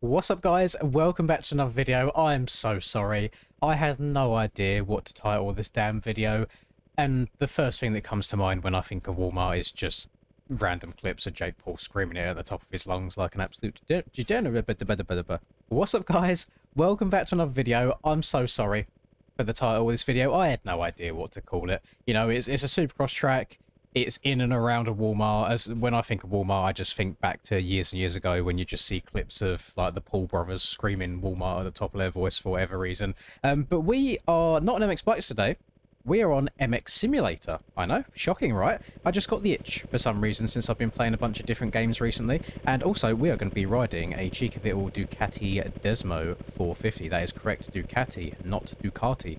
What's up guys, welcome back to another video. I'm so sorry, I had no idea what to title this damn video, and the first thing that comes to mind when I think of Walmart is just random clips of Jake Paul screaming it at the top of his lungs like an absolute degenerate. What's up guys, welcome back to another video. I'm so sorry for the title of this video, I had no idea what to call it. You know, it's a Supercross track. It's in and around a Walmart. As when I think of Walmart, I just think back to years and years ago when you just see clips of like the Paul brothers screaming Walmart at the top of their voice for whatever reason. But we are not on MX Bikes today. We are on MX Simulator. I know, shocking, right? I just got the itch for some reason since I've been playing a bunch of different games recently. And also, we are going to be riding a cheeky little Ducati Desmo 450. That is correct, Ducati, not Ducati.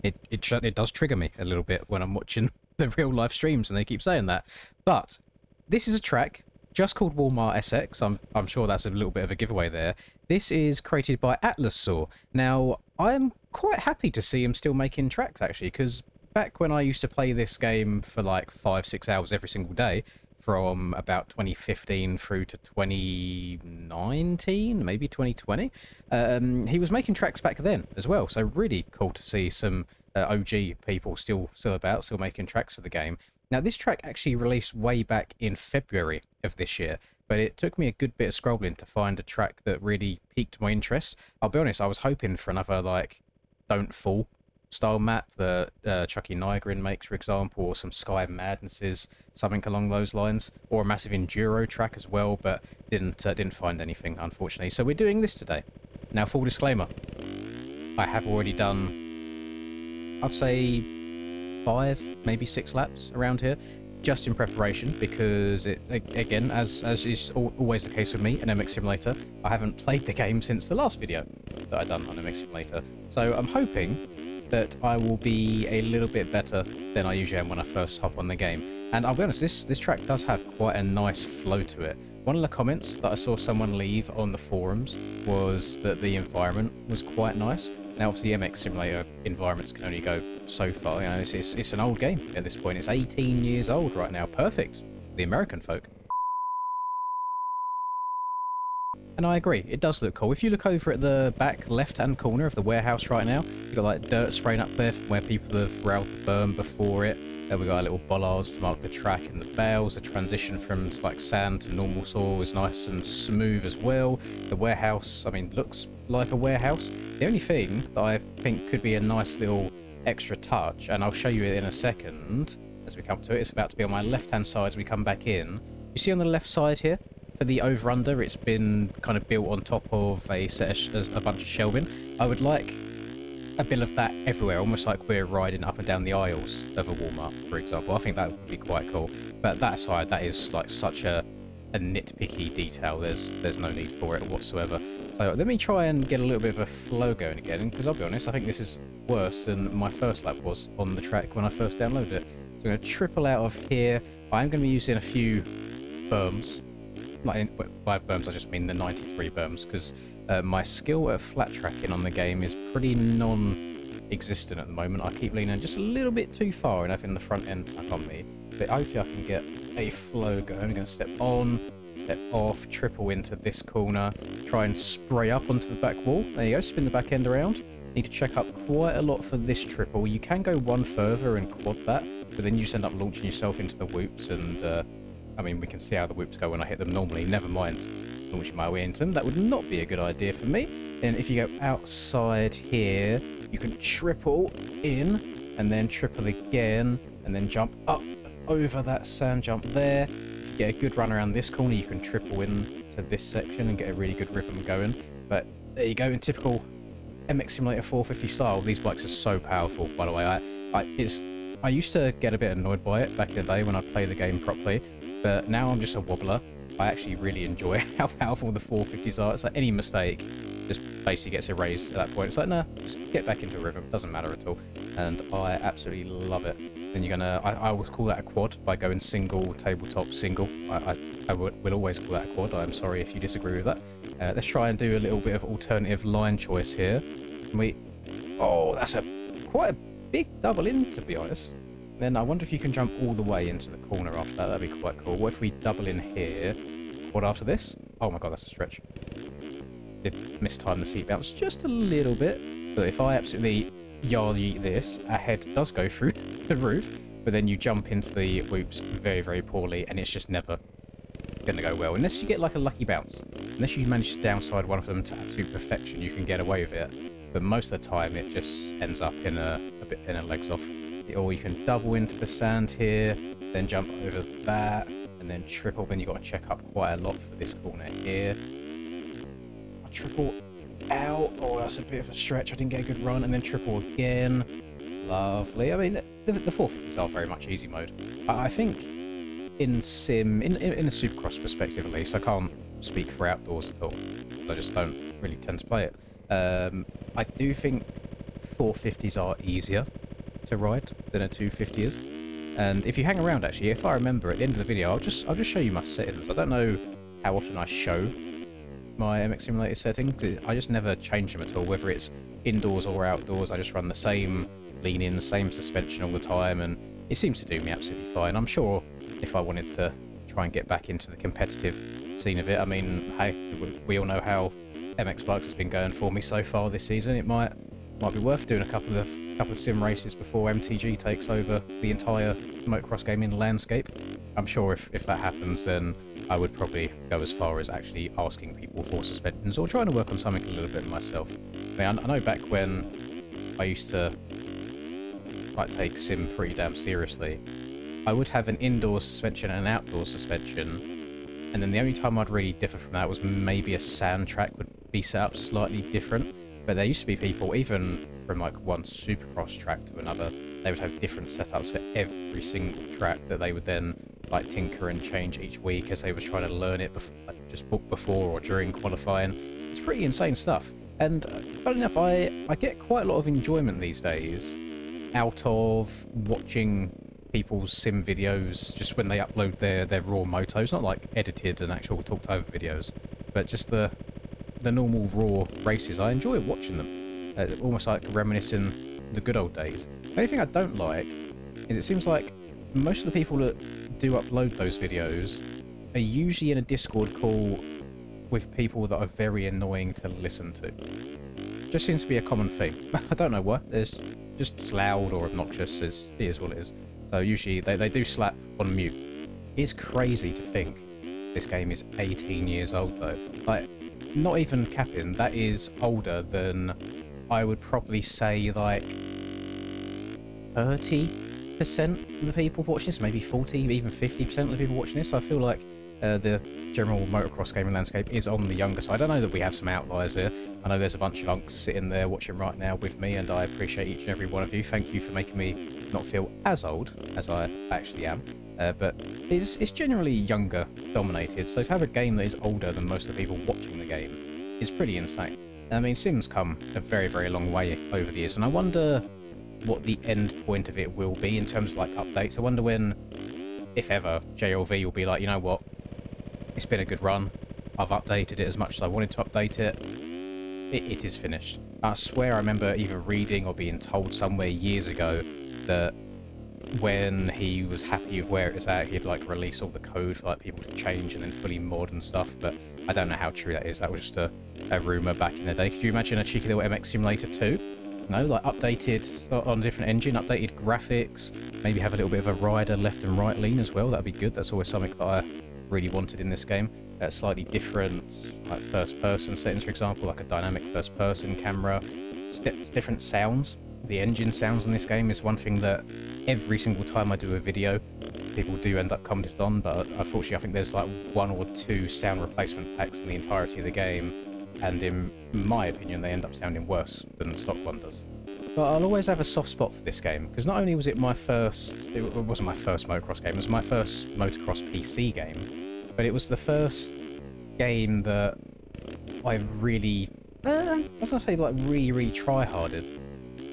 It does trigger me a little bit when I'm watching the real live streams and they keep saying that. But this is a track just called Walmart SX. I'm sure that's a little bit of a giveaway there. This is created by Atlas Saw. Now, I'm quite happy to see him still making tracks actually, because back when I used to play this game for like 5-6 hours every single day, from about 2015 through to 2019, maybe 2020. He was making tracks back then as well, so really cool to see some OG people still making tracks for the game. Now, this track actually released way back in February of this year, but it took me a good bit of scrolling to find a track that really piqued my interest. I'll be honest, I was hoping for another, like, Don't Fall style map that Chucky Nygren makes, for example, or some Sky Madnesses, something along those lines, or a massive enduro track as well, but didn't find anything, unfortunately. So we're doing this today. Now, full disclaimer, I have already done, I'd say 5, maybe 6 laps around here, just in preparation, because it, again, as is always the case with me in MX Simulator, I haven't played the game since the last video that I've done on MX Simulator. So I'm hoping that I will be a little bit better than I usually am when I first hop on the game. And I'll be honest, this track does have quite a nice flow to it. One of the comments that I saw someone leave on the forums was that the environment was quite nice. Now, obviously, MX Simulator environments can only go so far. You know, it's an old game at this point. It's 18 years old right now. Perfect. The American folk. And I agree, it does look cool. If you look over at the back left-hand corner of the warehouse right now, you've got like dirt spraying up there from where people have railed the berm before it. Then we've got our little bollards to mark the track and the bales. The transition from like sand to normal soil is nice and smooth as well. The warehouse, I mean, looks like a warehouse. The only thing that I think could be a nice little extra touch, and I'll show you it in a second as we come to it, it's about to be on my left-hand side as we come back in. You see on the left side here? For the over-under, it's been kind of built on top of a bunch of shelving. I would like a bit of that everywhere, almost like we're riding up and down the aisles of a Walmart, for example. I think that would be quite cool. But that aside, that is like such a nitpicky detail. There's no need for it whatsoever. So let me try and get a little bit of a flow going again, because I'll be honest, I think this is worse than my first lap was on the track when I first downloaded it. So I'm going to triple out of here. I'm going to be using a few berms. By berms, I just mean the 93 berms, because my skill at flat tracking on the game is pretty non-existent at the moment. I keep leaning just a little bit too far and having the front end tuck on me. But hopefully I can get a flow going. I'm going to step on, step off, triple into this corner, try and spray up onto the back wall. There you go, spin the back end around. Need to check up quite a lot for this triple. You can go one further and quad that, but then you just end up launching yourself into the whoops and... I mean, we can see how the whoops go when I hit them normally, never mind launching my way into them. That would not be a good idea for me. And if you go outside here, you can triple in, and then triple again, and then jump up over that sand jump there. Get a good run around this corner, you can triple in to this section and get a really good rhythm going. But there you go, in typical MX Simulator 450 style, these bikes are so powerful, by the way. I used to get a bit annoyed by it back in the day when I played the game properly. But now I'm just a wobbler. I actually really enjoy how powerful the 450s are. It's like any mistake just basically gets erased at that point. It's like, nah, just get back into a rhythm. Doesn't matter at all. And I absolutely love it. Then you're gonna, I would call that a quad by going single, tabletop, single. I will always call that a quad. I'm sorry if you disagree with that. Let's try and do a little bit of alternative line choice here. Oh, that's quite a big double in, to be honest. Then I wonder if you can jump all the way into the corner after that. That'd be quite cool. What if we double in here? What after this? Oh my god, that's a stretch. did mistime the seat belts just a little bit. But if I absolutely yeet this, our head does go through the roof, but then you jump into the whoops very, very poorly, and it's just never going to go well. Unless you get like a lucky bounce. Unless you manage to downside one of them to absolute perfection, you can get away with it. But most of the time, it just ends up in a bit in a legs off. Or you can double into the sand here, then jump over that, and then triple. Then you've got to check up quite a lot for this corner here. I triple out. Oh, that's a bit of a stretch. I didn't get a good run. And then triple again. Lovely. I mean, the 450s are very much easy mode. I think in Sim, in a Supercross perspective at least, I can't speak for outdoors at all. So I just don't really tend to play it. I do think 450s are easier to ride than a 250 is. And if you hang around, actually, if I remember at the end of the video, I'll just show you my settings. I don't know how often I show my MX Simulator settings. I just never change them at all, whether it's indoors or outdoors. I just run the same lean-in, same suspension all the time, and it seems to do me absolutely fine. I'm sure if I wanted to try and get back into the competitive scene of it, I mean, hey, we all know how MX Bikes has been going for me so far this season. It might be worth doing a couple of sim races before MTG takes over the entire motocross gaming landscape. I'm sure if that happens, then I would probably go as far as actually asking people for suspensions or trying to work on something a little bit myself. I mean, I know back when I used to like take sim pretty damn seriously, I would have an indoor suspension and an outdoor suspension, and then the only time I'd really differ from that was maybe a sand track would be set up slightly different. But there used to be people, even from like one Supercross track to another, they would have different setups for every single track that they would then like tinker and change each week as they were trying to learn it just before or during qualifying. It's pretty insane stuff. And funny enough, I get quite a lot of enjoyment these days out of watching people's sim videos just when they upload their raw motos, not like edited and actual talked over videos, but just the normal raw races. I enjoy watching them, almost like reminiscing the good old days. The only thing I don't like is it seems like most of the people that do upload those videos are usually in a Discord call with people that are very annoying to listen to. Just seems to be a common theme. I don't know what. It's just loud or obnoxious. It is what it is. So usually they do slap on mute. It's crazy to think this game is 18 years old though. Like, not even capping, that is older than I would probably say like 30% of the people watching this, maybe 40, even 50% of the people watching this. I feel like the general motocross gaming landscape is on the younger side. I know that we have some outliers here. I know there's a bunch of unks sitting there watching right now with me, and I appreciate each and every one of you. Thank you for making me not feel as old as I actually am. But it's generally younger dominated, so to have a game that is older than most of the people watching the game is pretty insane. I mean, Sim's come a very, very long way over the years, and I wonder what the end point of it will be in terms of like updates. I wonder when, if ever, JLV will be like, you know what, it's been a good run, I've updated it as much as I wanted to update it, it is finished. I swear I remember either reading or being told somewhere years ago that when he was happy with where it was at, he'd like release all the code for like people to change and then fully mod and stuff, but I don't know how true that is. That was just a rumour back in the day. Could you imagine a cheeky little MX Simulator 2? No, like updated on a different engine, updated graphics, maybe have a little bit of a rider left and right lean as well. That'd be good. That's always something that I really wanted in this game. Slightly different like first person settings, for example, like a dynamic first person camera, different sounds. The engine sounds in this game is one thing that every single time I do a video people do end up commenting on, but unfortunately I think there's like 1 or 2 sound replacement packs in the entirety of the game, and in my opinion they end up sounding worse than the stock one does. But I'll always have a soft spot for this game, because not only was it my first, it wasn't my first motocross game, it was my first motocross PC game, but it was the first game that I really, I was going to say like really try-harded.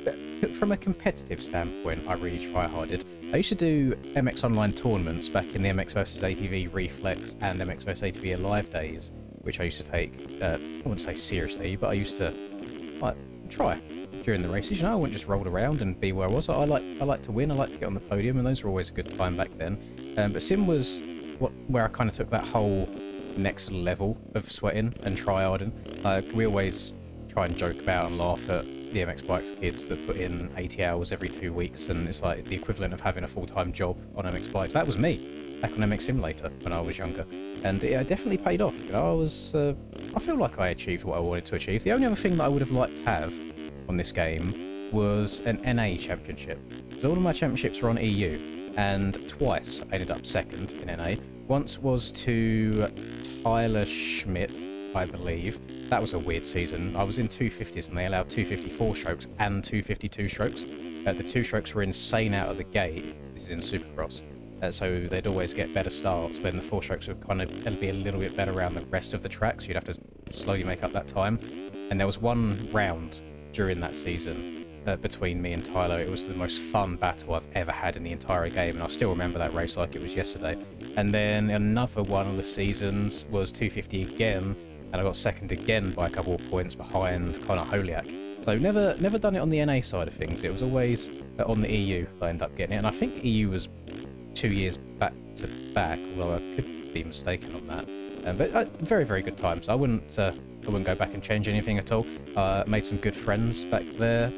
But from a competitive standpoint, I really try-harded. I used to do MX Online tournaments back in the MX vs ATV Reflex and MX vs ATV Alive days, which I used to take, I wouldn't say seriously, but I used to like try during the races. You know, I wouldn't just roll around and be where I was. I like to win. I like to get on the podium, and those were always a good time back then. But Sim was where I kind of took that whole next level of sweating and tryharding. We always try and joke about and laugh at the MX Bikes kids that put in 80 hours every 2 weeks, and it's like the equivalent of having a full-time job on MX Bikes. That was me back on MX Simulator when I was younger, and it definitely paid off. You know, I feel like I achieved what I wanted to achieve. The only other thing that I would have liked to have on this game was an NA championship. So all of my championships were on EU, and twice I ended up second in NA. Once was to Tyler Schmidt, I believe. That was a weird season. I was in 250s and they allowed 254 strokes and 252 strokes. The 2 strokes were insane out of the gate. This is in Supercross. So they'd always get better starts, but then the 4 strokes would kind of be a little bit better around the rest of the track, so you'd have to slowly make up that time. And there was one round during that season between me and Tyler. It was the most fun battle I've ever had in the entire game, and I still remember that race like it was yesterday. And then another one of the seasons was 250 again, and I got second again by a couple of points behind Connor Holiak. So never done it on the NA side of things. It was always on the EU that I ended up getting it, and I think EU was 2 years back to back, although I could be mistaken on that. But very, very good times. I wouldn't go back and change anything at all. Made some good friends back there.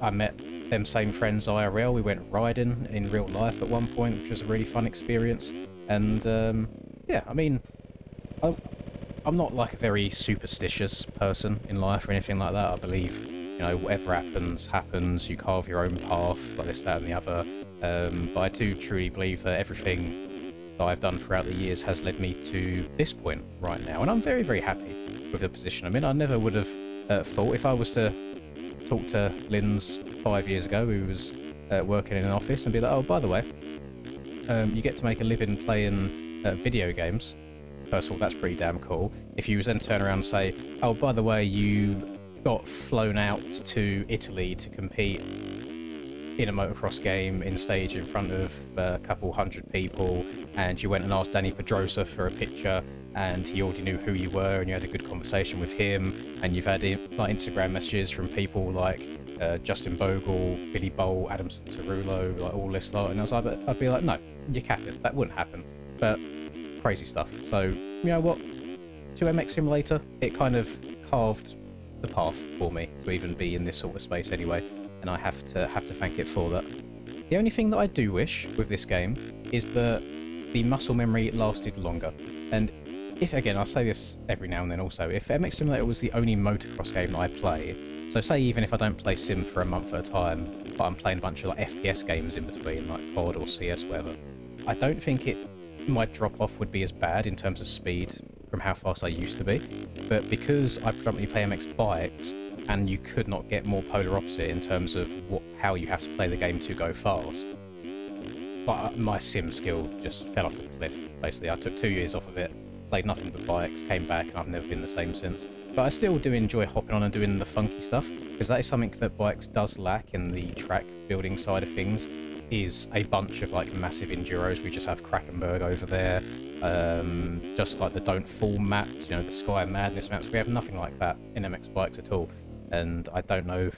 I met them same friends IRL. We went riding in real life at one point, which was a really fun experience. And yeah, I mean, I'm not like a very superstitious person in life or anything like that. I believe, you know, whatever happens, happens. You carve your own path, like this, that, and the other. But I do truly believe that everything that I've done throughout the years has led me to this point right now. And I'm very, very happy with the position I'm in. I never would have thought, if I was to talk to Linz 5 years ago, who was working in an office, and be like, oh, by the way, you get to make a living playing video games. First of all, that's pretty damn cool. If you was then turn around and say, oh, by the way, you got flown out to Italy to compete in a motocross game in stage in front of a couple hundred people, and you went and asked Danny Pedrosa for a picture, and he already knew who you were, and you had a good conversation with him, and you've had like Instagram messages from people like Justin Bogle, Billy Bolt, Adam Cerulo, like all this lot, and I was like, I'd be like, no, you're capping, that wouldn't happen. But crazy stuff. So you know what, to MX Simulator, it kind of carved the path for me to even be in this sort of space anyway, and I have to thank it for that. The only thing that I do wish with this game is that the muscle memory lasted longer. And if, again, I say this every now and then also, if MX Simulator was the only motocross game that I play, so say even if I don't play Sim for a month at a time, but I'm playing a bunch of like FPS games in between, like COD or CS, whatever, I don't think my drop-off would be as bad in terms of speed from how fast I used to be. But because I predominantly play MX Bikes, and you could not get more polar opposite in terms of how you have to play the game to go fast, but my sim skill just fell off a cliff, basically. I took 2 years off of it, played nothing but bikes, came back, and I've never been the same since. But I still do enjoy hopping on and doing the funky stuff, because that is something that bikes does lack in the track building side of things, is a bunch of like massive enduros. We just have Krakenberg over there, just like the Don't Fall maps, you know, the Sky Madness maps. We have nothing like that in MX Bikes at all, and I don't know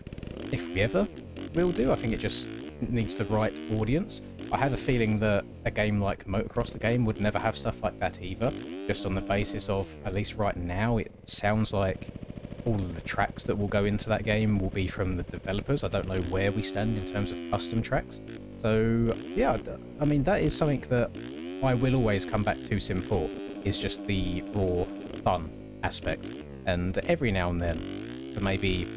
if we ever will do. I think it just needs the right audience. I have a feeling that a game like Motocross the Game would never have stuff like that either, just on the basis of, at least right now, it sounds like all of the tracks that will go into that game will be from the developers. I don't know where we stand in terms of custom tracks. So yeah, I mean, that is something that I will always come back to Sim 4, is just the raw fun aspect. And every now and then, for maybe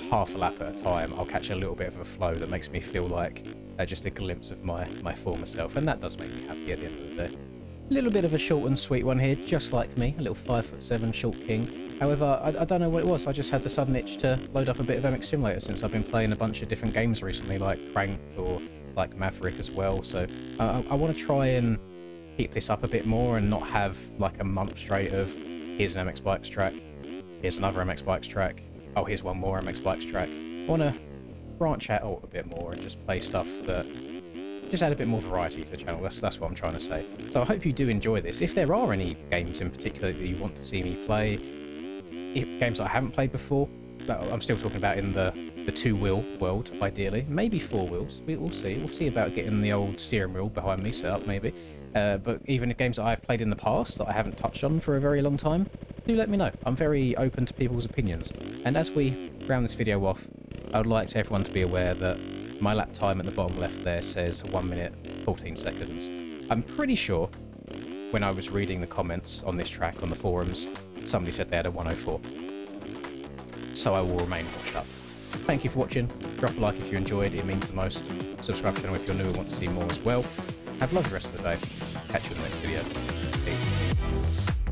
half a lap at a time, I'll catch a little bit of a flow that makes me feel like just a glimpse of my former self, and that does make me happy at the end of the day. A little bit of a short and sweet one here, just like me, a little 5'7" short king. However, I don't know what it was, I just had the sudden itch to load up a bit of MX Simulator since I've been playing a bunch of different games recently, like Cranked or like Maverick as well, so I want to try and keep this up a bit more and not have like a month straight of here's an MX Bikes track, here's another MX Bikes track, oh here's one more MX Bikes track. I want to branch out a bit more and just play stuff that just add a bit more variety to the channel. That's what I'm trying to say. So I hope you do enjoy this. If there are any games in particular that you want to see me play, games that I haven't played before, I'm still talking about in the the two-wheel world, ideally. Maybe four wheels. We'll see. We'll see about getting the old steering wheel behind me set up, maybe. But even the games that I've played in the past that I haven't touched on for a very long time, do let me know. I'm very open to people's opinions. And as we round this video off, I would like everyone to be aware that my lap time at the bottom left there says 1 minute 14 seconds. I'm pretty sure when I was reading the comments on this track on the forums, somebody said they had a 104. So I will remain washed up. Thank you for watching. Drop a like if you enjoyed, it means the most. Subscribe to the channel if you're new and want to see more as well. Have a lovely rest of the day. Catch you in the next video. Peace.